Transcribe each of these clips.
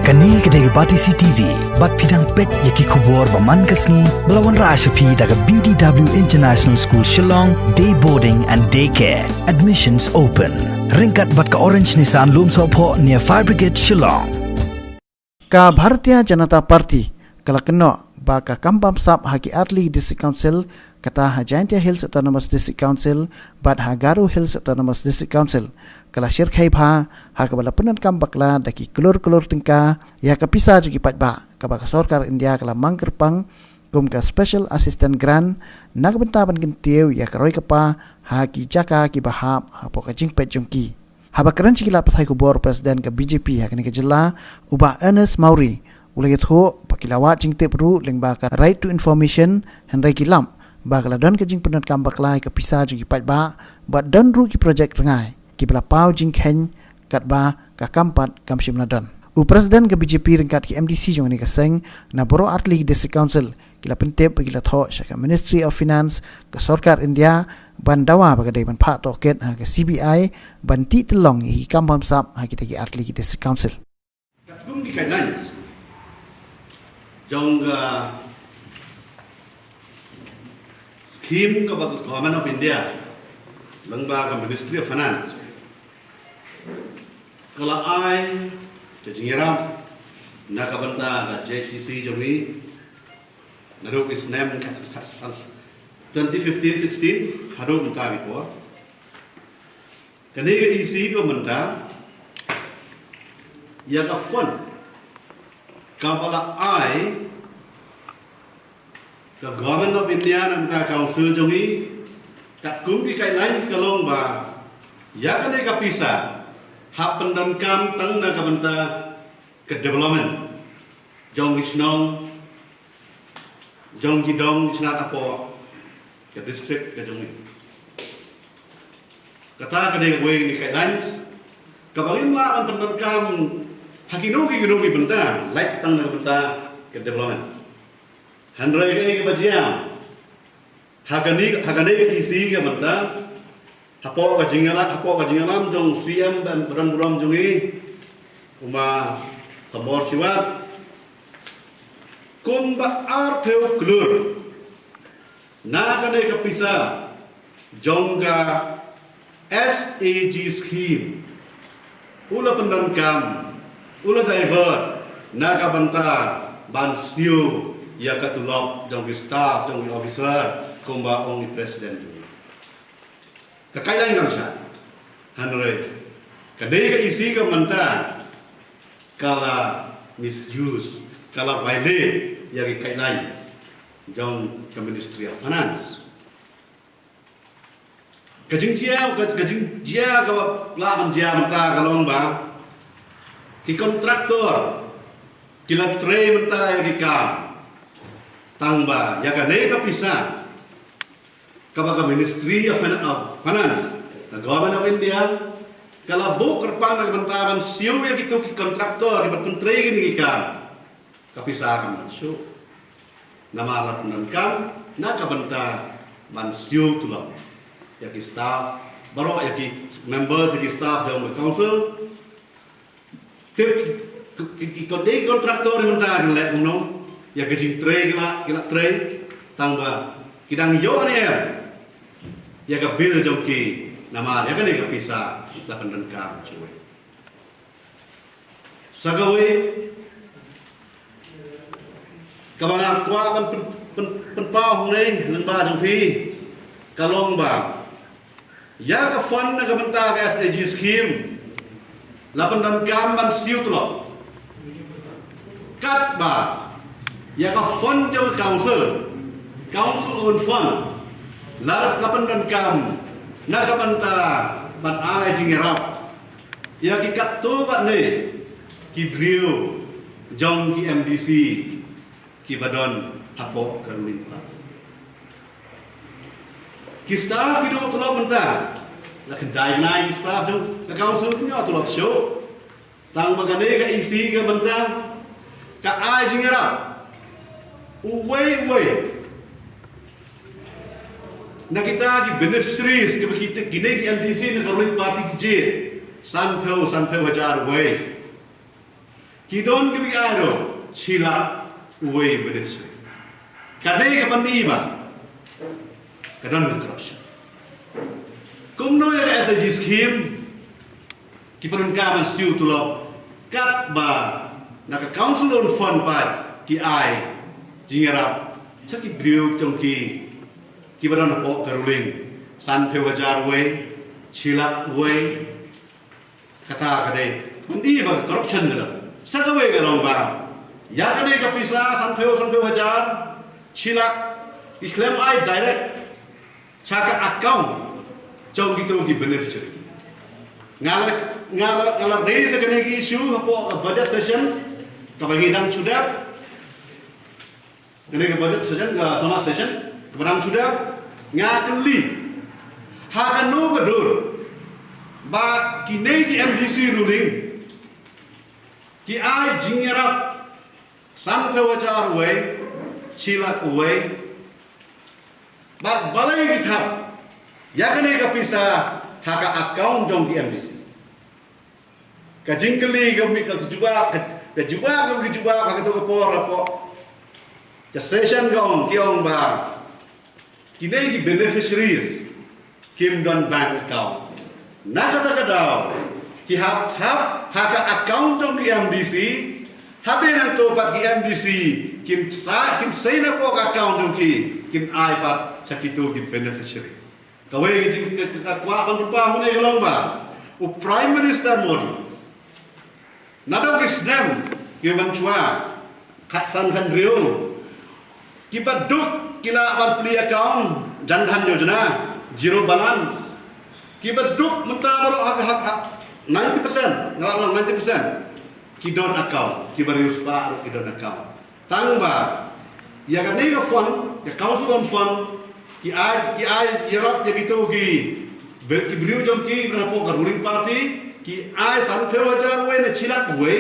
Kani kedai Batisi TV, bat pidang pet yaki kubur baman kasni melawan Rashapi daga BDW International School Shillong, day boarding and daycare. Admissions open. Ringkat bat ka Orange Nissan Loom Sopo near Fire Brigade Shillong. Ka Bharatiya Janata Party kala Kynnoh ba ka Bamsap haki Early District Council kata Jhadc Hills Autonomous District Council bat Ghadc Hills Autonomous District Council kala Shyrkhei pha haka bala penan kam bakla daki kelur-kelur tingka ya ka pisa jugi patba ka ba Sarkar India kala mangkerpang kum ka Special Assistant Grant nagbentaban kintiu ya ka roi kapa haki jaka ki bahap hapo ka jingpet jungki haba keren cikila pathai kubor presiden ka BJP hakani ka jilla ubah Ernest Mauri ulagi tho pakilawat jingte pru lengba ka right to information henry kilam bakala don ka jing penat kam baklai ka pisa jugi patba bat don ru ki project rengai ki bala pau jing khen katba ka kampat kam shimna don u presiden ka BJP ringkat ki MDC jong ni ka seng na boro Early District Council kila pentep kila tho shaka Ministry of Finance ka Sarkar India ban Dawa bagadai ban pha Tohkit ha ka CBI ban ti telong hi kam Bamsap ha kita ki Early District Council Gum di guidelines jong scheme ka Government of India lengba ka Ministry of Finance kala ai te jingiram na ka banta ka JCC jomi naruk is name 2015-16 haruk menta before kani ka EC ko menta ya ka fund ka bala ai ka Government of India na menta council jomi ka kum ki guidelines kalong ba ya kani ka pisa happen dan kam tang na ka banta ke development jong isnong jong gidong isnat apo ke district ke jong kata ka de way ni guidelines ka bagin la an pendan kam hakinogi benta like tang na benta ke development handrai ke bajia hagani ke isi ke benta hapo ka jingalam jong CM dan berang-berang jongi uma tambor siwat kumba arteu klur nakane kapisa jongga SAG scheme ula pendangkam ula divert nakabanta ban siu ya katulok jong staff jong officer kumba ong presiden kakailan kam siya hanre kadai ka isi ka manta kala misuse kala violate yang kailan jong ke Ministry of Finance kajing jia ka lahan jia menta kalong ba ki kontraktor kila tre menta yang ka tangba ya kadai ka pisa kabaga Ministry of Finance, the Government of India, kalau bukan kerpang nagbantaban siyo ya gitu ki kontraktor ibat kontragi ni ka kapisakan masuk namarat nankan nakabanta ban siyo tulong ya ki staff baru ya ki members ya ki staff dalam council tip ki kontraktor menta lek uno ya ki kila tre tangba kidang yo ni ya ka bil jongki nama ya kan ka pisa la pendengkam cuy sagawe kabang kwa kan penpau ni lemba jongpi kalong ba ya ka fund na ka benta ka SAG scheme la pendengkam ban siu tlo kat ba ya ka fund jong council on fund larap kapan dan kam nak kabanta ban ai jingirap ya ki katto bat ne ki brio jong ki MDC ki badon hapo karulin pa ki staff ki do tolong menta la kendai nai staff do la council punya tolong show tang magane ka isi ka menta ka ai jingirap uway na kita ki beneficiaries ke kita gine ki MDC na karwin party ki je sanpeu wajar way Kidon gibi aro sila uwe beneficiary. Kadai kapani ba? Kadon corruption. Kumno ya SG scheme kipadun kaman stew tulop kat ba naka council on fund ba ki ai jingarap chaki griu chongki kipadun po karuling san pewajar we chila we kata kadai mandi ba corruption gala sagawe galong ba ya kadai kapisa san pewajar chila iklem ai direct chaka account trong gitu ki beneficiary ngala raise kene ki issue hapo budget session kabagi dang sudah kene ke budget session ga sama session kabadang sudah ngakeli hakan no gadur ba kine ki MDC ruling ki ai jingerap san pewajar we chilak we ba balai ki thap ya kene kapisa haka account jong di MDC kajingkeli kami kejuba ka to por apo the session gong kiong ba kine ki beneficiaries kim don bank account nakata kadaw ki hap haka account jong di MDC habe nang to pat ki MDC kim say na po account jong kim ai pat sakito ki beneficiary kawai kwa kan pa hune galong ba u prime minister Modi nado kisnem ki banchua khatsan kan rio ki baduk kila ban pli account janhan yojana zero balance ki baduk menta baro hak 90% ngalang 90% ki don account ki barius pa ki don account tang ba ya kan ni fund ya council on fund ki ai yarap ya gitu ki beriu jom ki berapa ka ruling party ki ai san pewajar we na chilat we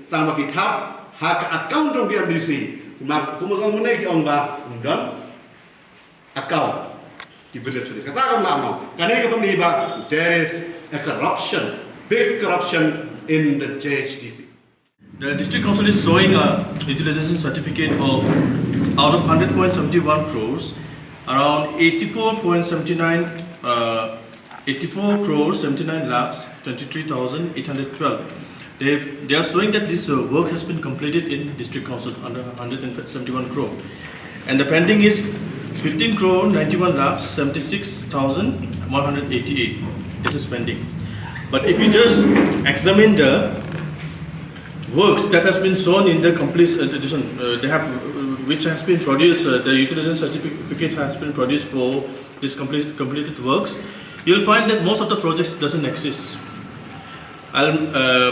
tang ki thap hak account jom ki MDC mak kumagong mune ki ong ba undon account ki beneficiary kata kam lama kane ka pamni ba there is a corruption big corruption in the JHDC. The district council is showing a utilization certificate of out of 100.71 crores around 84.79 84 crores 79 lakhs 23,812. They are showing that this work has been completed in district council under 171 crore, and the pending is 15 crore 91 lakhs 76,188. This is pending. But if you just examine the works that has been shown in the complete edition, they have which has been produced, the utilization certificate has been produced for this completed works, you'll find that most of the projects doesn't exist. I'll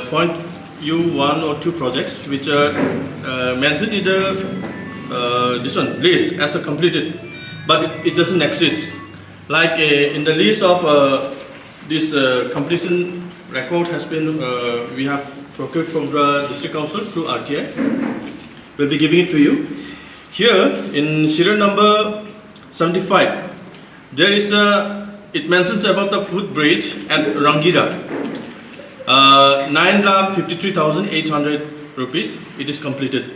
point you one or two projects which are mentioned in the this one list as a completed, but it doesn't exist. Like in the list of this completion record has been we have procured from the district council through RTI. We'll be giving it to you. Here in serial number 75, there is it mentions about the footbridge at Rangira. 9,53,800 rupees. It is completed.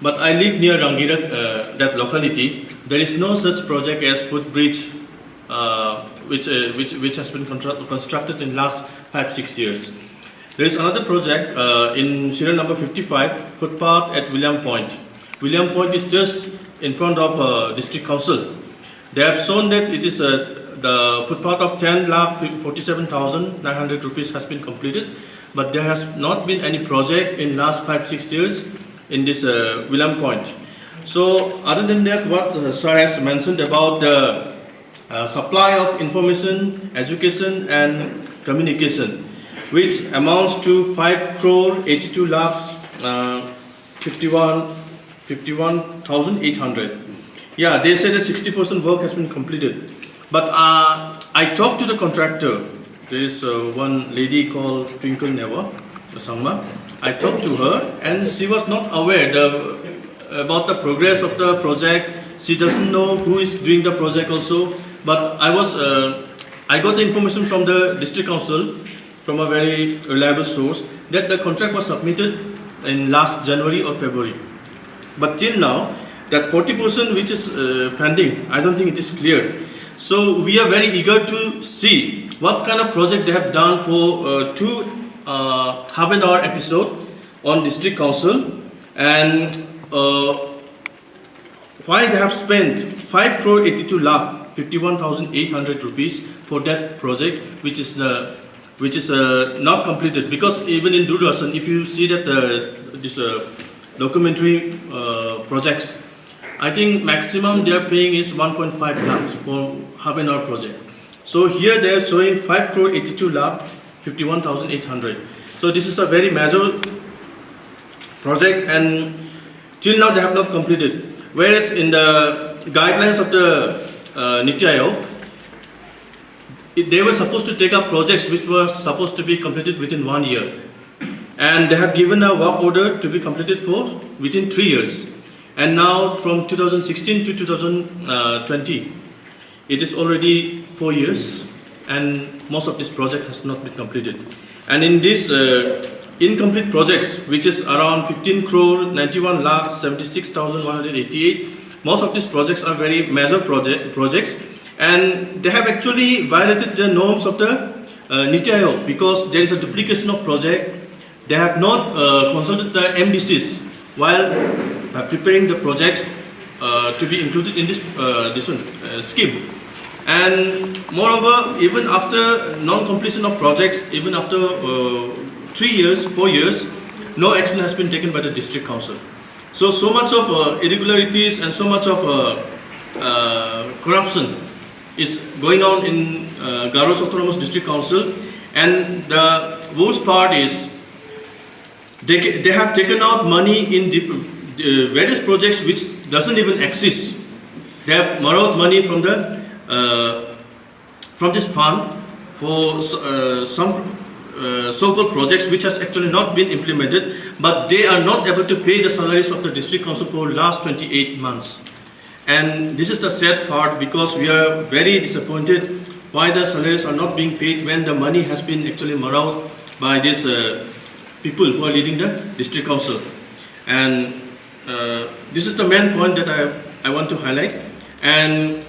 But I live near Rangira, that locality. There is no such project as footbridge, which has been constructed in last 5-6 years. There is another project in serial number 55, footpath at William Point. William Point is just in front of district council. They have shown that it is the footpath of 10,47,900 rupees has been completed, but there has not been any project in last 5-6 years in this William Point. So other than that, what Sir has mentioned about the supply of information, education and communication, which amounts to 5 crore 82 lakhs 51,800. Yeah, they say that 60% work has been completed. But I talked to the contractor. There is one lady called Twinkle Never, Sangma. I talked to her and she was not aware about the progress of the project. She doesn't know who is doing the project also. But I got the information from the district council from a very reliable source that the contract was submitted in last January or February. But till now, that 40% which is pending, I don't think it is clear. So we are very eager to see what kind of project they have done for two half-an-hour episode on district council, and why they have spent 5 crore 82 lakh 51,800 rupees for that project, which is not completed. Because even in Doordarshan, if you see that this documentary projects, I think maximum they are paying is 1.5 lakhs for half an hour project. So here they are showing 5 crore 82 lakh 51,800. So this is a very major project, and till now they have not completed. Whereas in the guidelines of the Niti Aayog, they were supposed to take up projects which were supposed to be completed within 1 year, and they have given a work order to be completed for within 3 years. And now from 2016 to 2020, it is already 4 years, and most of this project has not been completed. And in this incomplete projects, which is around 15 crore 91 lakh 76,188, most of these projects are very major projects, and they have actually violated the norms of the Niti Aayog, because there is a duplication of project. They have not consulted the MDCs while preparing the project to be included in this scheme. And moreover, even after non-completion of projects, even after 3 years, 4 years, no action has been taken by the district council. So much of irregularities and so much of corruption is going on in Garo's Autonomous District Council, and the worst part is they have taken out money in various projects which doesn't even exist. They have borrowed money from this fund for some so-called projects which has actually not been implemented, but they are not able to pay the salaries of the district council for last 28 months. And this is the sad part, because we are very disappointed why the salaries are not being paid when the money has been actually borrowed by these people who are leading the district council. And this is the main point that I want to highlight. And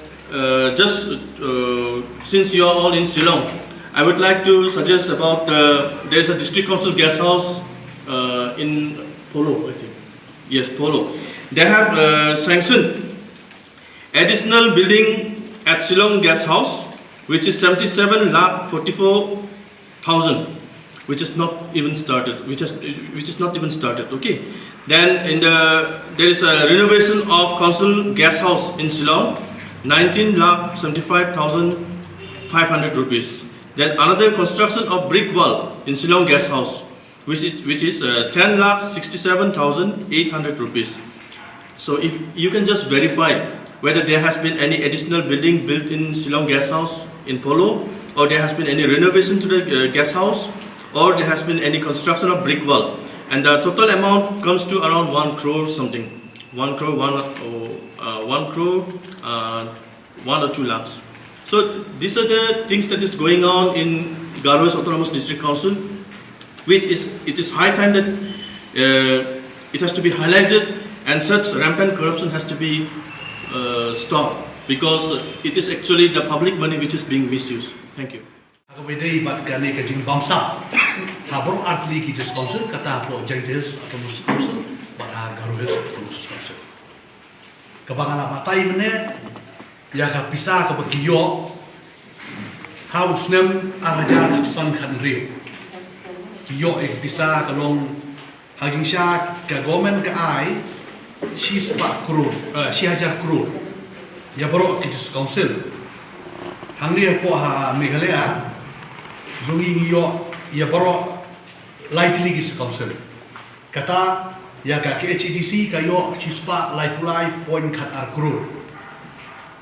since you are all in Shillong, I would like to suggest about there is a district council guest house in Polo, I think. Yes, Polo. They have sanctioned additional building at Shillong guest house, which is 77 lakh 44,000, which is not even started. Which is not even started. Okay. Then there is a renovation of council guest house in Shillong, 19 lakh 75,500 rupees. Then another construction of brick wall in Shillong guest house, which is 10 lakh 67,800 rupees. So if you can just verify whether there has been any additional building built in Shillong guest house in Polo, or there has been any renovation to the guest house, or there has been any construction of brick wall, and the total amount comes to around 1 crore something, 1 crore 1 or 2 lakhs. So these are the things that is going on in Garo's Autonomous District Council, which it is high time that it has to be highlighted, and such rampant corruption has to be stopped, because it is actually the public money which is being misused. Thank you. Ako pwede ibat ka ni kajing Bamsap. Habang artli ki Jhadc Council, kata po Jhadc Hills Autonomous Council, para Garo Hills Autonomous Council. Kabang ala matay mene, ya ka pisa ka bagiyo, haus nem arajar san kan rio. Kiyo pisa ka long haging siya ka gomen ka ay, she's pa krur, she hajar krur. Ya baro ki Jhadc Council. Hangri po ha Meghalaya, zongi ngiyo ya baro lightly ki council. Kata ya ka HDC kayo chispa lifeline point kat ar krur.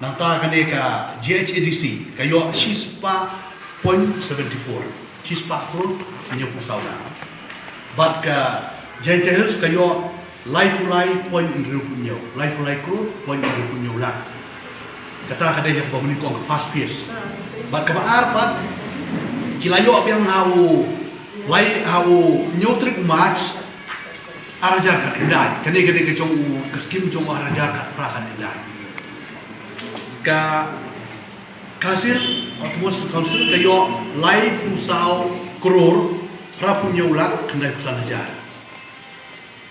Nangta kane ka GHDC kayo chispa point 74. Chispa krur niyo pusaw na. But ka Jhadc Hills kayo lifeline point indru punyo. Lifeline krur point indru punyo lang. Kata kada yang pemini kong fast pace. But kabaar but kilayo apa yang hau nyotrik match arajar kat kendai kene ke jong ke skim jong arajar kat prakan kendai ka kasil atmos council kayo lai pusau kror prapunya ulat kendai pusan hajar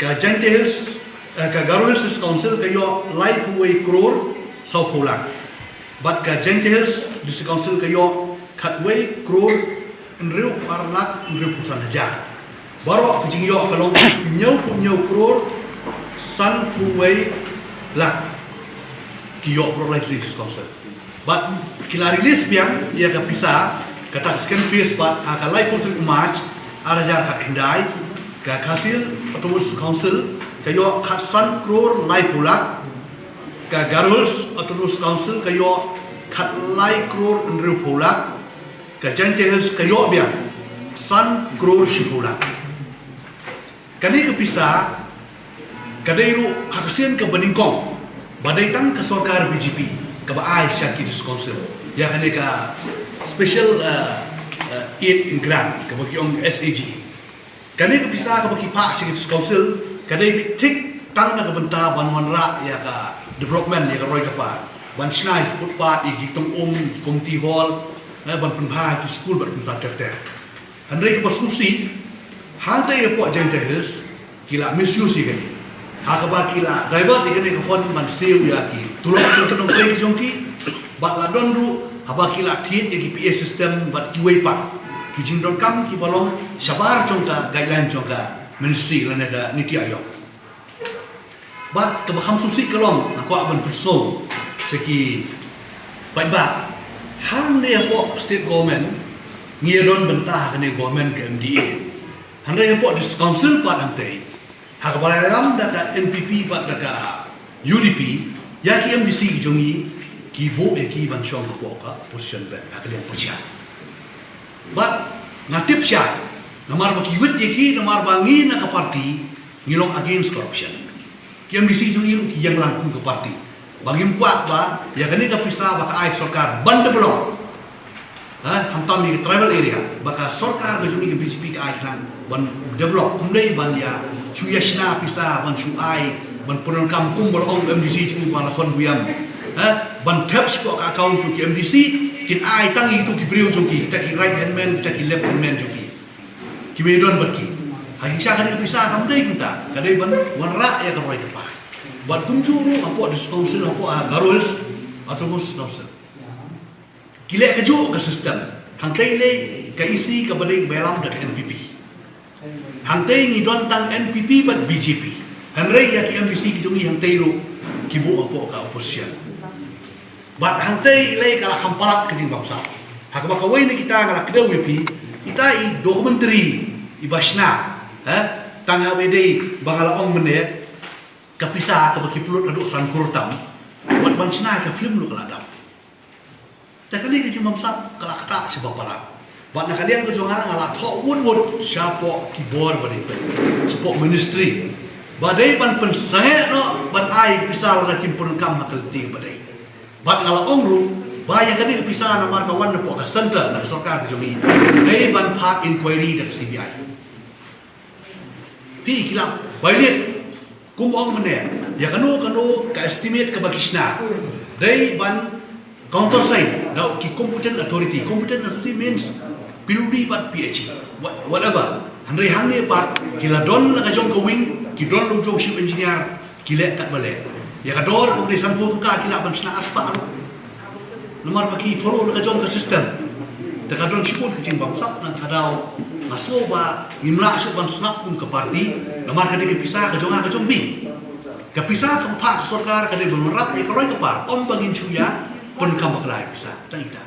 ka jantels ka Ghadc Hills council kayo lai puwei kror sau polak bat ka jantels dis council kayo khatwei kror enriu parlak enriu pusan hajar baru kucing yo kalau nyau kror san puwei lak kiyo pro like this council but kila release biang ia ka pisah kata second phase but akalai putri umat arajar kat kendai ka kasil autonomous council kayo khasan kror lai pulak ka Ghadc autonomous council kayo khat lai kror enriu pulak ka Jhadc kayo biang san kror shipulak kani ke pisah kadai ru hakasin ke beningkong badai tang ke sarkar BJP ke baai Shyrkhei council ya kani ka special aid in grant ke bagi ong SAG kani ke pisah ke bagi pak Shyrkhei council kadai tik tang na ke benta banwan ra ya ka development ya ka roi ka pa ban snai footpath i tong community hall ban penbha ki school ban infrastructure handai ke diskusi hantai report Jhadc Hills kila misuse kani hakaba kila driver ikane ka phone man save ya ki tulok contoh train jongki bat ladon ru haba kila thiet ki PA system bat ki way pa ki jingdon kam ki balong sabar jongka guideline jongka ministry lana ka niti ayok bat ka bakham susi kalom ko aban perso seki ba hang ne po state government ngiadon bentah kane government ke MDA handai po dis council pat hantai hakabala lam daka NPP pat daka UDP ya ki MDC ki jongi ki vote ki ban shong ko ka position ben akalian pucha but ngatip sya namar ba ki wit ki namar bangi na ka party ngilong against corruption ki MDC jongi ki yang langkung ke party bangim kuat ba ya kani ka pisah ba ka ai sarkar ban develop hamtam ni travel area baka sarkar ga jongi BJP ka ai kan ban develop humdai ban ya Chuyashna pisah ban Shuai ban punan kampung bolong MDC tu malakon buyam ban taps ko ka account tu MDC kin ai tangi tu ki brio joki kita ki right hand man kita ki left hand man joki ki medon batki haji sha kan pisah kam dei kita kadai ban wanra ya ka roi pa ban kumjuru apo dis council apo Ghadc atau mus council kile ka jo ka system hangkai le ka isi ka badai belam dak NPP hantai ni don tang NPP bat BJP hanrei ya ki MDC ki jongi hantai ro ki bu apo ka opposition bat hantai lai kala hampalat ke jing Bamsap hakaba ka wei ni kita ngala kedau wi kita I documentary I basna tang ha wei bangala ong mene ka pisah ka baki pulut aduk san kurtam bat bansna ka film lu kala dam ta kali ke jing Bamsap kala kata sebab Palat bat na kalian ko jonga ngala tho wud syapo ki bor bani support ministry badai ban pensahe no ban ai pisah la kim pun kam makal ti badai bat ngala ongru baya kani pisah na mar kawan na po ka center na sarkar jomi dai ban park inquiry dak CBI pi kilap bailit kum ong mene ya kanu ka estimate ka bakishna dai ban countersign da ki competent authority means piludi bat PhD whatever handai hangne pat kila don la ka jong ka wing ki don lu jong ship engineer kila kat bale ya ka dor ko desan po ka kila ban sna aspa nomor baki follow la ka jong ka system ta ka don shipon ka jing Bamsap nang kadau maso ba imla su ban snap kum ka party nomor ka de pisah ka jong bi ka pisah ka pa sarkar ka de ban rat ka roi ka pa om bangin chuya pun kam baklai pisah tang ida